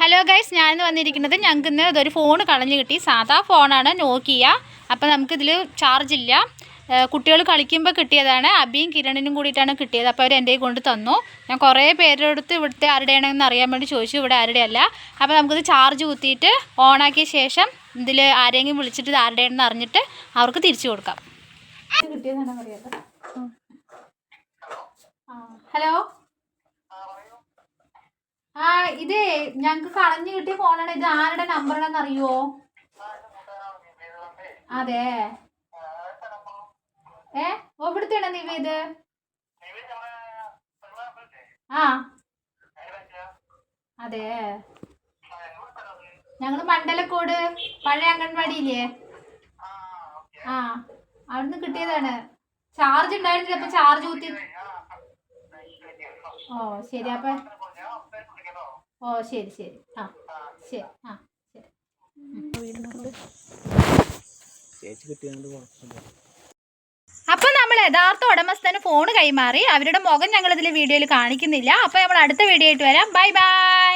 Hello guys, ഞാനിന്ന് വന്നിരിക്കുന്നത് ഞങ്ങൾക്ക് ഇന്ന് ഇതൊരു ഫോൺ കളഞ്ഞു കിട്ടി. സാധാ ഫോണാണ്, നോക്കിയ. അപ്പോൾ നമുക്കിതിൽ ചാർജ് ഇല്ല. കുട്ടികൾ കളിക്കുമ്പോൾ കിട്ടിയതാണ്. അബിയും കിരണിനും കൂടിയിട്ടാണ് കിട്ടിയത്. അപ്പോൾ അവർ എൻ്റെ കൊണ്ട് തന്നു. ഞാൻ കുറേ പേരുടെ അടുത്ത് ഇവിടുത്തെ ആരുടെയാണെന്ന് അറിയാൻ വേണ്ടി ചോദിച്ചു. ഇവിടെ ആരുടെ അല്ല. അപ്പോൾ നമുക്കിത് ചാർജ് കുത്തിയിട്ട് ഓണാക്കിയ ശേഷം ഇതിൽ ആരെങ്കിലും വിളിച്ചിട്ട് ഇത് ആരുടെയാണെന്ന് അറിഞ്ഞിട്ട് അവർക്ക് തിരിച്ചു കൊടുക്കാം. ഹലോ, ഇത് ഞങ്ങൾക്ക് കളഞ്ഞു കിട്ടിയ ഫോണാണ്. ഇത് ആരുടെ നമ്പറാണെന്ന് അറിയുമോ? അതെ, എവിടുത്തെയാണ് നിവേദ്? അതെ, ഞങ്ങള് മണ്ഡലക്കോട് പഴയ അംഗൻവാടിയില്ലേ, അവിടുന്ന് കിട്ടിയതാണ്. ചാർജ് ഉണ്ടായിരുന്നില്ല, അപ്പൊ ചാർജ് കുത്തി. ശരി, അപ്പൊ ശരി ശരി ശരി അപ്പൊ നമ്മൾ യഥാർത്ഥ ഉടമസ്ഥന് ഫോൺ കൈമാറി. അവരുടെ മുഖം ഞങ്ങൾ ഇതിൽ വീഡിയോയിൽ കാണിക്കുന്നില്ല. അപ്പൊ നമ്മൾ അടുത്ത വീഡിയോ ആയിട്ട് വരാം. Bye bye.